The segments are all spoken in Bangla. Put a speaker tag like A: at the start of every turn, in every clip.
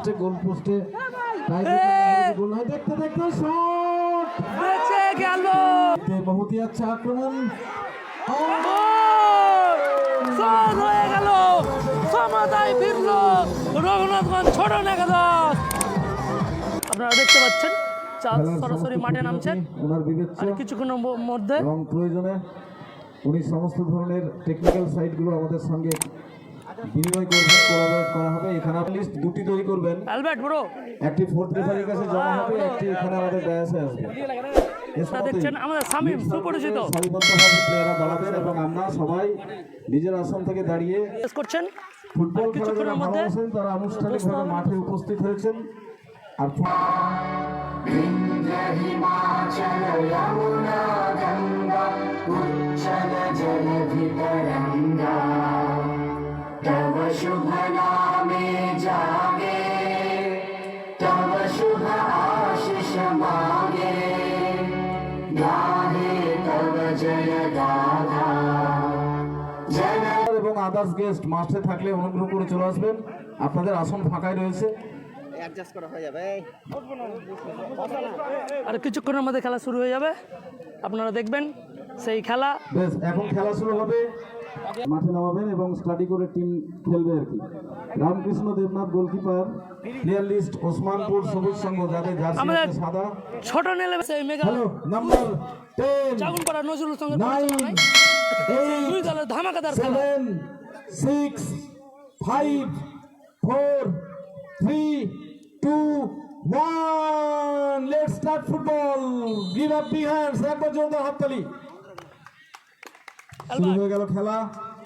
A: পোস্টে গোল পোস্টে গোল হয় দেখতে দেখতে শট
B: বেঁচে গেল
A: বহুত ही अच्छा আক্রমণ
B: গোল হয়ে গেল সমতায় ফিরল রঘুনাথগঞ্জ ছোট একাদশ। আপনারা দেখতে পাচ্ছেন চাঁদ সরাসরি মাঠে নামছেন
A: ওনার বিবেচ্য
B: আর কিছুক্ষণের মধ্যে
A: এবং প্রয়োজনে উনি সমস্ত ধরনের টেকনিক্যাল সাইটগুলো আমাদের সঙ্গে বিনিময় করবেন, কোলাবরেট করা হবে। এখানে লিস্ট দুটি তৈরি করবেন,
B: অ্যালবার্ট ব্রো
A: একটি ফোর্থ রেফারির কাছে জমা হবে, একটি এখানে আমাদের ডায়াসে আসবে।
B: দেখছেন আমাদের শামীম সুপরিচিত
A: সারিবদ্ধভাবে প্লেয়াররা দাঁড়াবেন এবং আমরা সবাই নিজের আসন থেকে দাঁড়িয়ে
B: করছেন
A: ফুটবল খেলা যারা
B: কিছুক্ষণের মধ্যে
A: ভালোবাসেন তারা আনুষ্ঠানিকভাবে মাঠে উপস্থিত হয়েছেন। আর
C: हिमाचल यमुना गंगा उच्चल जलधि तरंगा तव शुभ नामे जागे तव शुभ आशीष मांगे गाहे तव जय गाथा जन
A: এবং আদার্স গেস্ট মাঠে থাকলে অনুগ্রহ করে চলে আসবেন, আপনাদের আসন ফাঁকাই রয়েছে।
B: আর কিছুক্ষণের মধ্যে খেলা শুরু হয়ে যাবে, আপনারা দেখবেন সেই খেলা।
A: বেশ, এখন খেলা শুরু হবে, মাঠে নামাবেন এবং স্টাডি করে টিম খেলবে আর কি। Ramkrishna Debnath goalkeeper, player list Osmanpur Sabuj Sangha যাদের জার্সি আছে সাদা।
B: ছোট নেলে সেই মেগা
A: হ্যালো নাম্বার 10
B: চাগুনপাড়া নজরুল সঙ্গে
A: 9
B: দুই
A: 8
B: দলের ধামাকাদার খেলা।
A: 7 6 5 4 3 2 1 let's start football. Give up the hands, একবার জোরদার হাততালি। শুরু হয়ে গেল খেলা।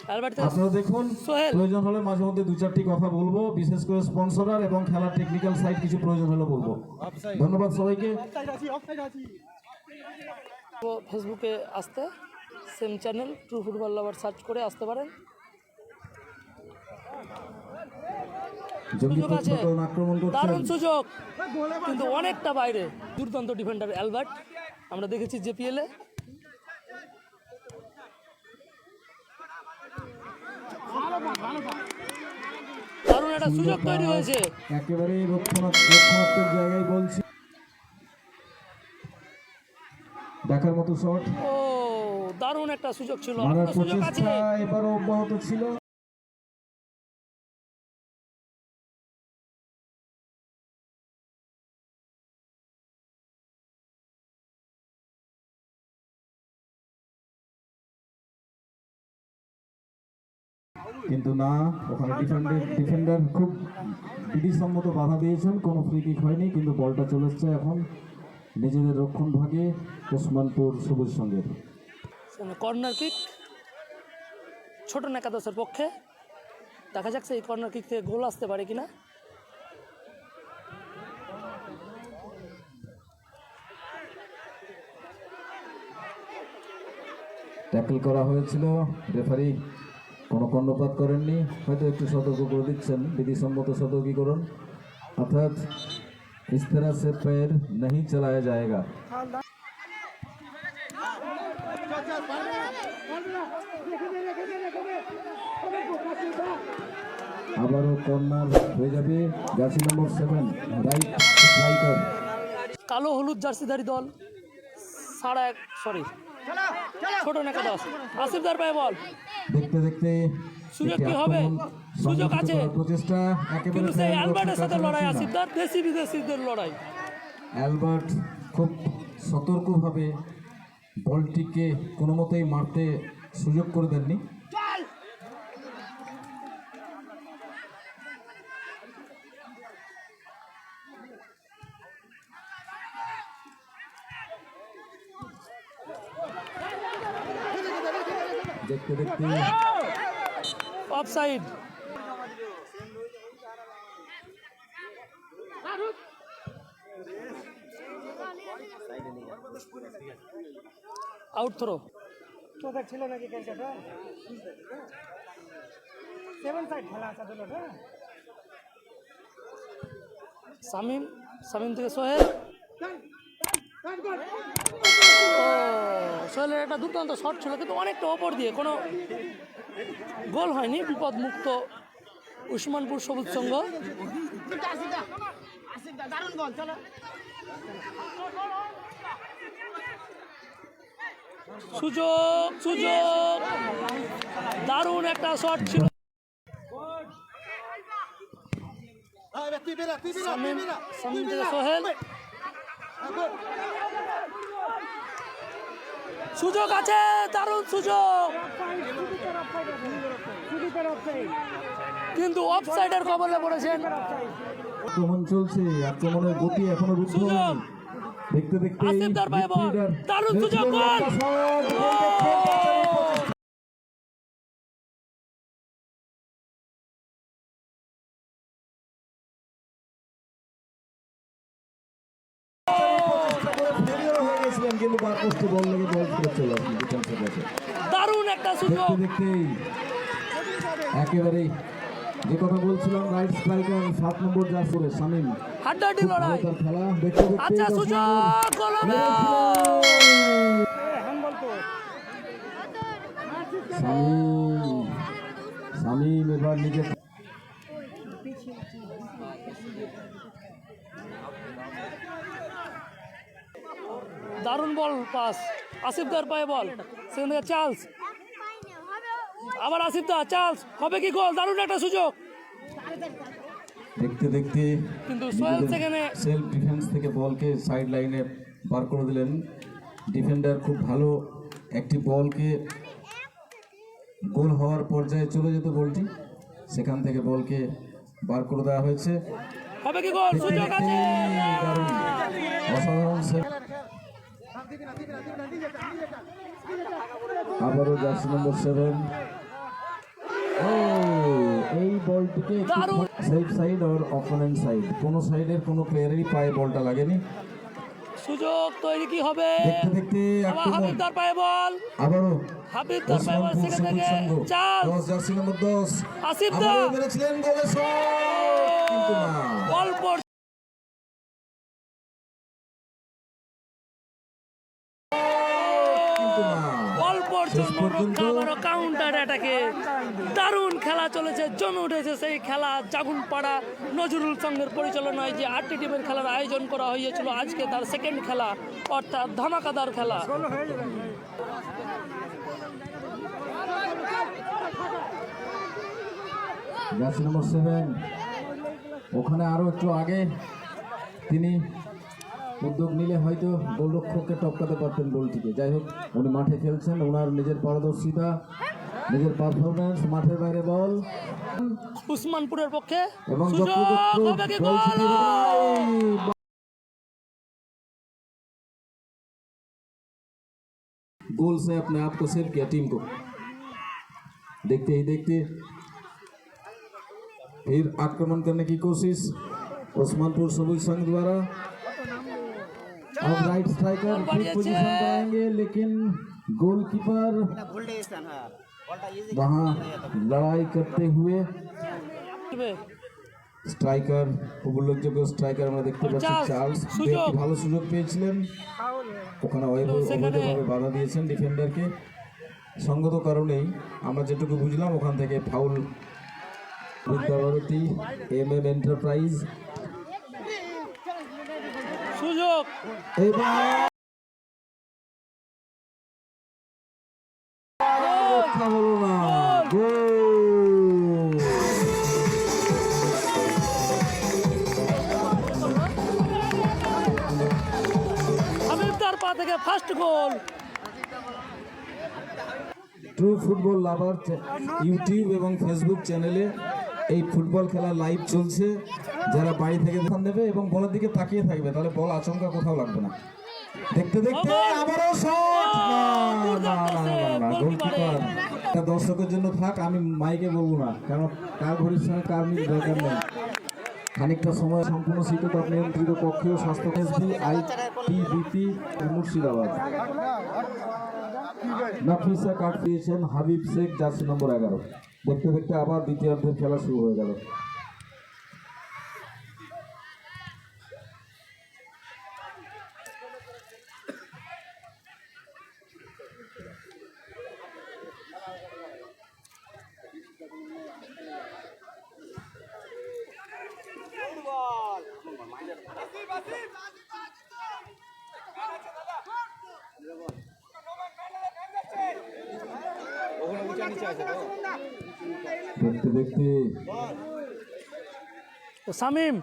B: অ্যালবার্ট
A: আপনারা দেখুন,
B: সোহেল।
A: প্রয়োজন হলে মাঝে মধ্যে দু চারটি কথা বলবো, বিশেষ করে স্পন্সরার এবং খেলার টেকনিক্যাল সাইড কিছু প্রয়োজন হলে বলবো। ধন্যবাদ সবাইকে।
B: ফেসবুকে আসতে সেম চ্যানেল ট্রু ফুটবল লাভার সার্চ করে আসতে পারেন। সুযোগ আছে,
A: আক্রমণ
B: দারুণ
A: করছেন,
B: সুযোগ, কিন্তু অনেকটা বাইরে। দুর্দান্ত ডিফেন্ডার অ্যালবার্ট, আমরা দেখেছি জেপিএল এ। দারুণ একটা সুযোগ তৈরি হয়েছে,
A: একেবারে রক্ষণাত্মক জায়গায় বলছি, দেখার মতো শট।
B: ও দারুণ একটা সুযোগ ছিল,
A: মারার
B: সুযোগ আছে।
A: প্রচেষ্টা এবারও অব্যাহত ছিল। কিন্তু না, ওখানে ডিফেন্ডার খুব বিধিসম্মত বাধা দিয়েছেন, কোনো ফ্রি কিক হয়নি, কিন্তু বলটা চলে এসছে এখন নিজেদের রক্ষণ ভাগে ওসমানপুর সবুজ সংঘের।
B: কর্নার কিক ছোট একাদশের পক্ষে, দেখা যাক সেই কর্নার কিক থেকে গোল আসতে পারে কিনা।
A: ট্যাকল করা হয়েছিল, রেফারি কোনো কর্ণপাত করেননি, হয়তো একটু সতর্ক করে দিচ্ছেন, বিধিসম্মত সতর্কীকরণ, অর্থাৎ इस तरह से पैर नहीं चलाया जाएगा। আবারও কর্নার হয়ে যাবে, জার্সি নম্বর 7 রাইট স্ট্রাইকার।
B: কালো হলুদ জার্সিধারী দল ছোট একাদশ, আসিফদার পায়ে বল,
A: দেখতে দেখতে
B: সুযোগ কি হবে, সুযোগ আছে,
A: প্রচেষ্টা একেবারে
B: কিন্তু সেই অ্যালবার্টের সাথে লড়াই, আসিফদার দেশি বিদেশিদের লড়াই।
A: অ্যালবার্ট খুব সতর্কভাবে বলটিকে কোনো মতেই মারতে সুযোগ করে দেননি। দেখতে দেখতে
B: অফসাইড, আউট থ্রো।
D: তোদের ছিল নাকি ক্রিকেটে 7 সাইড খেলা আছে তোদের।
B: শামীম থেকে সোহেল, সোহেলের একটা দুর্দান্ত শট ছিল, কিন্তু অনেকটা ওপর দিয়ে, কোনো গোল হয়নি। বিপদ মুক্ত ওসমানপুর সবুজ সংঘ। সুযোগ সুযোগ, দারুণ একটা শট ছিল। সামিম থেকে সোহেল, সুযোগ আছে, দারুণ সুযোগ, কিন্তু অফসাইডের কবলে পড়েছেন।
A: আক্রমণ চলছে, আক্রমণের গতি এখনো রুদ্ধ
B: সুযোগ।
A: হয়নি। দেখতে দেখতে
B: আসিফ দার পায়ে বল, দারুণ সুযোগ, গোল!
A: কিন্তু বার পোস্টে বল লেগে বল ফিরে চলে আসবে ডিফেন্সের কাছে।
B: দারুণ একটা সুযোগ,
A: দেখতে দেখতেই একেবারেই যে কথা বলছিলাম, রাইট স্ট্রাইকার 7 নম্বর জার্সি শামীম,
B: হাড্ডাহাড্ডি
A: খুব ভালো
B: লড়াই।
A: তার খেলা। দেখতে দেখতে
B: আচ্ছা,
A: 10
B: সুযোগ,
A: নম্বর
B: গোল হবে!
D: হ্যান্ডবল তো
A: শামীম, শামীম এবার নিজে
B: দারুণ বল পাস, আসিফ দার পায়ে বল, সেখান থেকে চার্লস, আবার আসিফ দা, চার্লস, হবে কি গোল? দারুণ একটা সুযোগ,
A: দেখতে দেখতে
B: কিন্তু সোহেল সেখানে
A: সেলফ ডিফেন্স থেকে বলকে সাইড লাইনে বার করে দিলেন। ডিফেন্ডার খুব ভালো একটি বলকে গোল হওয়ার পর্যায়ে চলে যেত বলটি, সেখান থেকে বলকে বার করে দেওয়া হয়েছে।
B: হবে কি গোল? সুযোগ আছে,
A: দারুণ, অসাধারণ সেভ। আবারও জার্সি নম্বর 7, এই বলটিকে
B: দারুণ।
A: সেলফ সাইড আর অপোনেন্ট সাইড, কোনো সাইডের কোনো প্লেয়ারেরই পায়ে বলটা লাগেনি।
B: সুযোগ তৈরি কি হবে?
A: দেখতে দেখতে
B: আবার
A: আক্রমণ,
B: হাবিব দার পায়ে বল,
A: আবারও
B: হাবিব দার পায়ে বল,
A: ওসমানপুর
B: সেখান
A: সবুজ
B: থেকে
A: সংঘ,
B: চার্লস,
A: 10 জার্সি নম্বর 10,
B: আসিফ দা,
A: আবারও মেরেছিলেন গোলের শট, কিন্তু না।
B: অল্প
A: কিন্তু না।
B: অল্পর
A: শেষ
B: জন্য
A: পর্যন্ত
B: আবারও কাউন্টার অ্যাটাকে দারুণ খেলা চলেছে, জমে উঠেছে সেই খেলা। জাগুনপাড়া নজরুল সংঘের পরিচালনায় যে 8টি টিমের খেলার আয়োজন করা হয়েছিল, আজকে তার সেকেন্ড খেলা, অর্থাৎ ধামাকাদার খেলা।
A: জার্সি নম্বর 7, ওখানে আরো একটু আগে তিনি উদ্যোগ নিলে হয়তো গোলরক্ষককে টপকাতে পারতেন বলটিকে। যাই হোক, উনি মাঠে খেলছেন, ওনার নিজের পারদর্শিতা, নিজের পারফরমেন্স, মাঠের বাইরে বল
B: উসমানপুরের পক্ষে
A: এবং
B: সুযোগ,
A: যত্রতত্র
B: হবে কি
A: বল
B: গোল?
A: ছিটিয়ে দেয়। गोल से अपने आप को सेव किया टीम को। देखते ही देखते फिर आक्रमण करने की कोशिश उस्मानपुर सबुज संघ द्वारा। अब राइट स्ट्राइकर फिर पोजीशन बनाएंगे, लेकिन गोलकीपर वहां लड़ाई करते हुए স্ট্রাইকার, খুব উল্লেখযোগ্য স্ট্রাইকার আমরা দেখতে পাচ্ছি চার্লস, একটি ভালো সুযোগ পেয়েছিলেন, ওখানে অবৈধভাবে বাধা দিয়েছেন ডিফেন্ডারকে। সঙ্গত কারণেই আমরা যেটুকু বুঝলাম ওখান থেকে ফাউল। বিদ্যাভারতী MM এন্টারপ্রাইজ
B: সুযোগ,
A: এবার রক্ষা হলো না, গোল।
B: হাবিব দার পা থেকে ফার্স্ট গোল।
A: ট্রু ফুটবল লাভার ইউটিউব এবং ফেসবুক চ্যানেলে এই ফুটবল খেলা লাইভ চলছে। যারা বাড়ি থেকে ধ্যান দেবে এবং বলের দিকে তাকিয়ে থাকবে, তাহলে বল আচমকা কোথাও লাগবে না। দেখতে দেখতে আবারও শট, গোলকিপার। এটা দর্শকের জন্য থাক, আমি মাইকে বলবো না, কারণ কার ঘড়ির সঙ্গে কার মিল দরকার নেই। খানিকটা সময় সম্পূর্ণ শীততাপ নিয়ন্ত্রিত কক্ষীয় স্বাস্থ্য এসবি IPBP মুর্শিদাবাদ। নাফিসা কাট দিয়েছেন হাবিব শেখ, জার্সি নম্বর 11। দেখতে দেখতে আবার দ্বিতীয়ার্ধের খেলা শুরু হয়ে গেল। দেখতে দেখতে
B: ও শামিম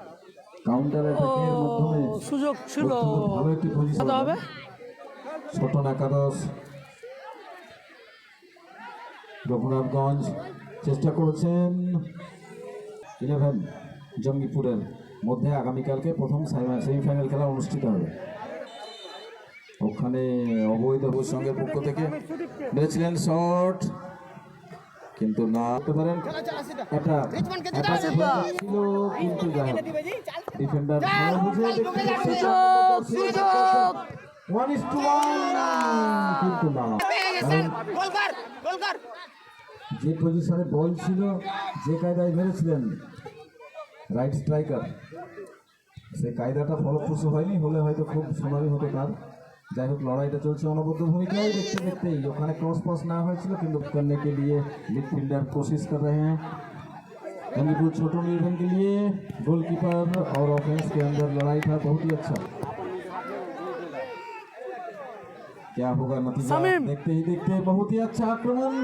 A: কাউন্টার
B: ও
A: অ্যাটাকের মাধ্যমে
B: সুযোগ ছিল
A: অত্যন্ত ভালো একটি পজিশন
B: কত হবে
A: ছোটন একাদশ রঘুনাথগঞ্জ চেষ্টা করেছেন 11 জঙ্গিপুরের মধ্যে আগামীকালকে প্রথম সেমিফাইনাল খেলা অনুষ্ঠিত হবে ওখানে অবৈধ সঙ্গের পক্ষ থেকে মেরেছিলেন শট কিন্তু না করতে পারেন একটা ছিল কিন্তু ডিফেন্ডার
B: সুযোগ
A: 1:1 কিন্তু না যে পজিশনে বল ছিল যে কায়দায় মেরেছিলেন রাইট স্ট্রাইকার সেই কায়দাটা ফলপ্রসূ হয়নি হলে হয়তো খুব সোনালি হতে পার যাই হোক লড়াইটা চলছে অনবদ্য ভূমিকায় देखते देखते ही ওখানে क्रॉस पास ना হয়েছিল কিন্তু करने के लिए मिडफील्डर कोशिश कर रहे हैं जंगीपुर छोटू निर्भन के लिए गोलकीपर और ऑफेंस के अंदर लड़ाई था बहुत ही अच्छा क्या होगा नतीजा
B: समीम।
A: देखते ही देखते बहुत ही अच्छा आक्रमण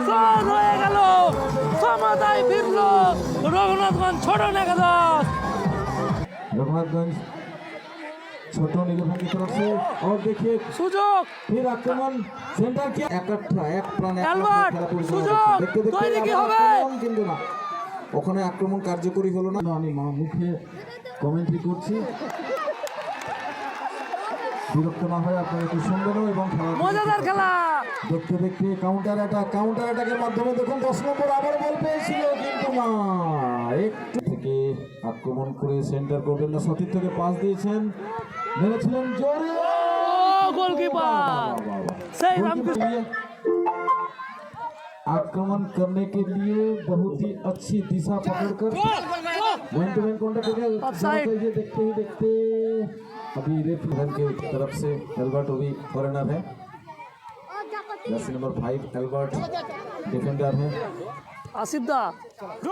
B: শট হয়ে গেল সমতায় ফিরলো রঘুনাথগঞ্জ ছোট একাদশ
A: रघुनाथगंज छोटो नीलभन की तरफ से और देखिए
B: সুযোগ
A: फिर आक्रमण सेंटर किया একট্রা এক প্রাণ এক
B: অ্যালবার্ট,
A: খেলা পরিচালনা
B: সুযোগ,
A: করছে। দেখতে
B: তৈরি
A: দেখতে
B: কি
A: আবার
B: হবে?
A: আক্রমণ কিন্তু না ওখানে আক্রমণ কার্যকরী হলো না আমি মুখে কমেন্ট্রি করছি বিরক্ত না হয় আপনারা একটু শুনবেন এবং খেলা
B: মজাদার খেলা
A: দেখতে দেখতে কাউন্টার অ্যাটাকের মাধ্যমে দেখুন 10 নম্বর আবার বল পেয়েছিল কিন্তু না একটু থেকে আক্রমণ করে সেন্টার করবেন না সতীর্থকে পাস দিয়েছেন মেরেছিলেন জোরে
B: ও গোলকিপার সেই রামকৃষ্ণ
A: आक्रमण करने के लिए बहुत ही अच्छी दिशा पकड़कर man to man contact
B: Offside।
A: ये देखते ही देखते अभी रेफरी की तरफ से एल्बर्ट भी फॉरेनर है जर्सी नंबर 5 एल्बर्ट डिफेंडर है
B: আসিফ দা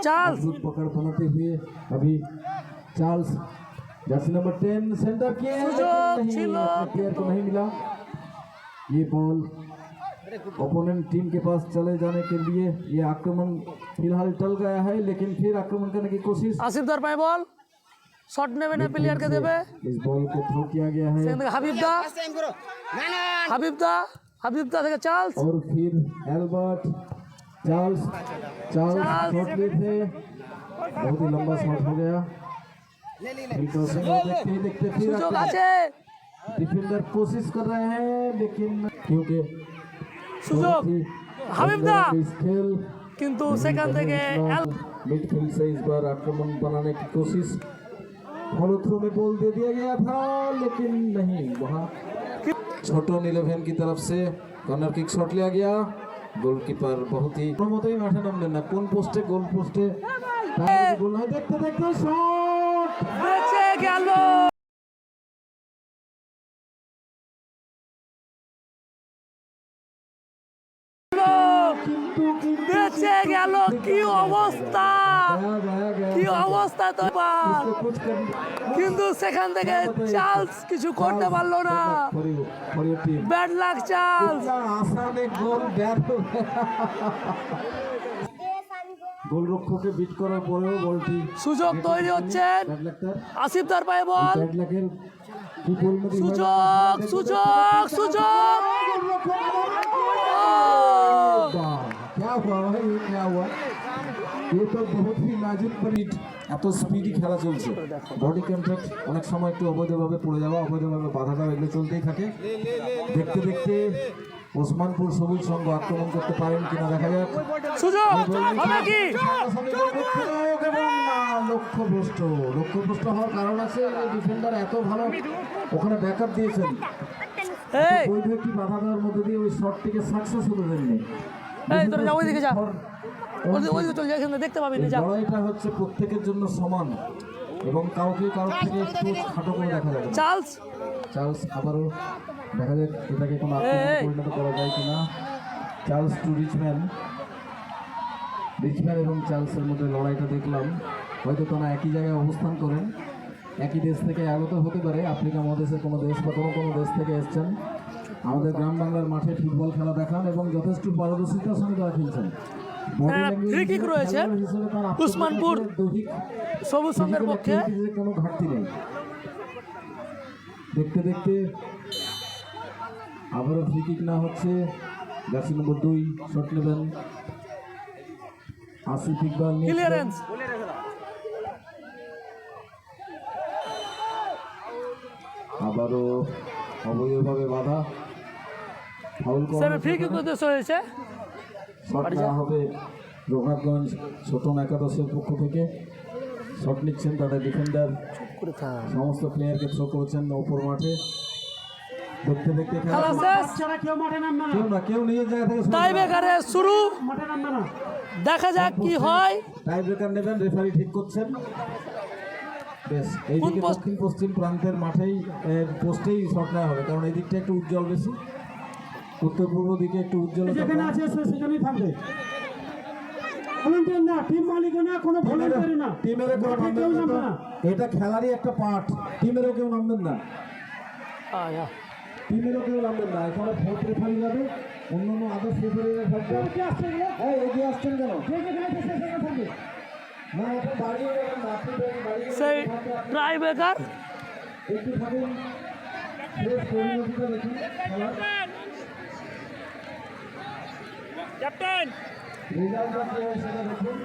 B: চাল
A: मजबूत पकड़ बनाते हुए अभी चार्ल्स जर्सी नंबर 10 सेंटर किए
B: सुजोग
A: नहीं,
B: छिलो।
A: अपने प्लेयर को नहीं मिला ये बॉल ओपोनेंट टीम के पास चले जाने के लिए ये आक्रमण फिलहाल टल गया है लेकिन फिर आक्रमण करने की कोशिश
B: আসিফ দার পায়ে বল শট নেবে না প্লেয়ারকে দেবে
A: इस बॉल को थ्रो किया गया है
B: সেখান থেকে হাবিব দা থেকে চার্লস
A: और फिर एल्बर्ट चार्ल्स
B: चार्ल्स।
A: शॉट लिए थे बहुत ही लंबा शॉट हो गया देखते ही देखते फिर
B: সুযোগ
A: आक्रमण।
B: আছে
A: डिफेंडर कोशिश कर रहे हैं लेकिन क्योंकि
B: সুযোগ
A: बहुत ही
B: হাবিব দা
A: अंदर इस खेल
B: কিন্তু সেখান থেকে
A: मिडफील्ड से इस बार आक्रमण बनाने की कोशिश फॉलो थ्रू में बॉल दे दिया गया था लेकिन नहीं वहाँ छोटो नीलभन की तरफ से कॉर्नर किक शॉट लिया गया गोलकीपर बहुत ही मतोई माठे नामलेन ना कोन पोस्टे गोल पोस्टे गोल है देखते देखते शॉट
B: বেঁচে গেল
A: किंतु
B: বেঁচে গেল কি অবস্থা কি অবস্থা তো এবার।
A: कुछ कर
B: কিন্তু সেখান থেকে চার্লস কিছু করতে পারলো না
A: for your team
B: bad luck Charles
A: आसान एक गोल ব্যর্থ গোলরক্ষককে বিট করার পরেও বলটি
B: সুযোগ তৈরি হচ্ছে
A: ব্যাড লাকটার
B: আসিফ দার পায়ে বল
A: ব্যাড লাকের কি পরিণতি হয়?
B: সুযোগ সুযোগ সুযোগ ও!
A: वाह, क्या हुआ भाई ये क्या हुआ ये तो बहुत ही नाजुक पॉइंट এত স্পিডি খেলা চলছে বডি কন্ট্যাক্ট অনেক সময় একটু অবৈধভাবে পড়ে যাওয়া অবৈধভাবে বাধা দেওয়া এগুলো চলতেই থাকে দেখতে দেখতে ওসমানপুর সবুজ সংঘ আক্রমণ করতে পারেন কিনা দেখা যাক
B: সুযোগ হবে কি
A: লক্ষ্যভ্রষ্ট হওয়ার কারণ আছে ডিফেন্ডার এত ভালো ওখানে ব্যাকআপ দিয়েছেন
B: এই
A: বৈধ একটি বাধা দেওয়ার মধ্যে দিয়ে ওই শটটিকে সাকসেস হতে দেননি
B: এই তোরা যা ওইদিকে যা ওইদিকে চল যা এখানে দেখতে পাবি না
A: এই
B: যা
A: লড়াইটা হচ্ছে প্রত্যেকের জন্য সমান এবং কাউকে কারোর থেকে একটু খাটো করে দেখা যাবে না।
B: চার্লস
A: চার্লস আবারও দেখা যাক এটাকে কোনো আক্রমণে পরিণত করা যায় কিনা চার্লস টু রিচম্যান এবং চার্লসের মধ্যে লড়াইটা দেখলাম হয়তো তারা একই জায়গায় অবস্থান করেন একই দেশ থেকে আগত হতে পারে, আফ্রিকা মহাদেশের কোনো দেশ বা কোনো কোনো দেশ থেকে এসছেন। আমাদের গ্রাম বাংলার মাঠে ফুটবল খেলা দেখান এবং যথেষ্ট পারদর্শিতার সঙ্গে তারা খেলছেন।
B: ফ্রি কিক রয়েছে উসমানপুর সবুজ সংঘের পক্ষে।
A: কোনো ঘাটতি নেই। দেখতে দেখতে আবারও ফ্রি কিক না হচ্ছে। জার্সি নম্বর 2 শট নেবেন আসিফ ইকবাল।
B: ক্লিয়ারেন্স
A: আবারও অবৈধভাবে বাধা, ফাউল
B: ফ্রি কিক উদ্দেশ্য হয়েছে।
A: শট নেওয়া হবে রঘুনাথগঞ্জ ছোটন একাদশের পক্ষ থেকে। শট নিচ্ছেন তাদের ডিফেন্ডার, সমস্ত প্লেয়ারকে থ্রো করেছেন ওপর মাঠে। দেখতে দেখতে
B: খেলা শেষ,
A: কেউ নিজের জায়গা থেকে
B: টাই ব্রেকারে শুরু। দেখা যাক কি হয়।
A: টাই ব্রেকার নেবেন, রেফারি ঠিক করছেন। বেশ, এইদিকে দক্ষিণ পশ্চিম প্রান্তের মাঠেই পোস্টেই শট নেওয়া হবে, কারণ এই দিকটা একটু উজ্জ্বল বেশি, উত্তর পূর্ব দিকে একটু উজ্জ্বল।
D: যেখানে আছে সেখানেই থাকবে। ভলান্টিয়ার না, টিম মালিকও না, কোনো ভলান্টিয়ার না,
A: টিমেরও কেউ নামবেন না। এটা খেলারই একটা পার্ট, টিমেরও কেউ নামবেন না, টিমেরও কেউ নামবেন না। এখানে ভোট রেফারি যাবে, অন্যান্য আদার্স রেফারিরা থাকবে। এগিয়ে আসছেন কেন? না, এখন দাঁড়িয়ে যাবেন না, আপনি দাঁড়িয়ে
B: সেই টাই ব্রেকার
A: একটু থাকুন, ফ্রেশ পরিণতিটা দেখুন খেলার। রেজাল্টটা কি হয় সেটা দেখুন।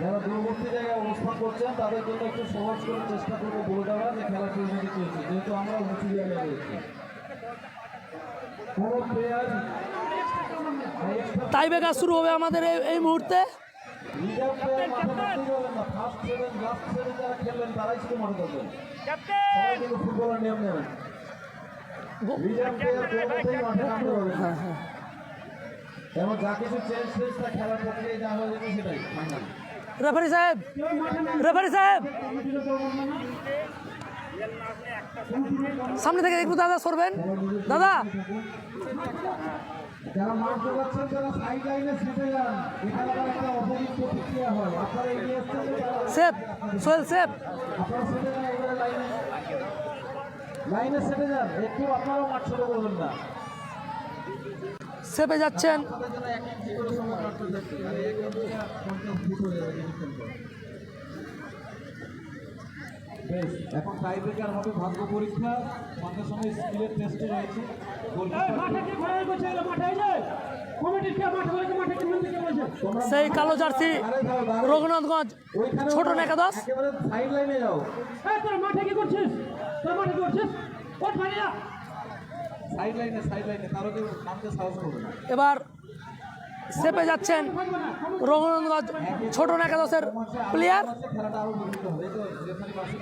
A: যারা দূরবর্তী জায়গায় অবস্থান করছেন তাদের জন্য একটু সহজ করার চেষ্টা করবো বলে দেওয়া যে খেলার পরিণতি কি হচ্ছে, যেহেতু আমরা উঁচু জায়গায় রয়েছি। কোনো প্লেয়ার
B: টাই ব্রেকার শুরু হবে আমাদের এই মুহূর্তে।
A: রিজার্ভ প্লেয়ার মাঠে নামতেই পারবেন না। ফার্স্ট সেভেন, লাস্ট সেভেন যারা খেলবেন তারাই শুধু মাঠে থাকবেন। সবাই কিন্তু ফুটবলের নিয়ম নেবেন। রিজার্ভ প্লেয়ার কোনোটাই মাঠে নামতে পারবেন না। এবং যা কিছু চেঞ্জ হয়েছে তা খেলার প্রক্রিয়ায় যা হয়ে যেত সেটাই ফাইনাল।
B: রেফারি সাহেব, সামনে থেকে একটু দাদা সরবেন। দাদা
A: যারা মাঠ যোগাচ্ছেন তারা সাইড লাইনে সেটে যান, এখানে আবার একটা অপোজিট প্রতিক্রিয়া হয়। আপনারা এগিয়ে আসছেন,
B: সেফ সোহেল সেফ,
A: আপনারা সেটে যান, এবারে লাইনে সেটে যান, একটু আপনারাও মাঠ ছোট করবেন না।
B: সেফে যাচ্ছেন।
A: বেশ, এখন টাই ব্রেকার হবে ভাগ্য পরীক্ষা, সঙ্গে সঙ্গে স্কিলের টেস্টে রয়েছে।
B: সেই কালো জার্সি রঘুনাথগঞ্জ ছোটন একাদশ।
A: একেবারে সাইড লাইনে যাও।
D: মাঠে কি করছিস? তোর মাঠে কি করছিস?
A: সাইড লাইনে তারও কেউ নামতে সাহস করবে না।
B: এবার সেপে যাচ্ছেন রঘুনাথগঞ্জ ছোটন একাদশের প্লেয়ার।
A: খেলাটা আরো হবে। এই তো রেফারি পাশে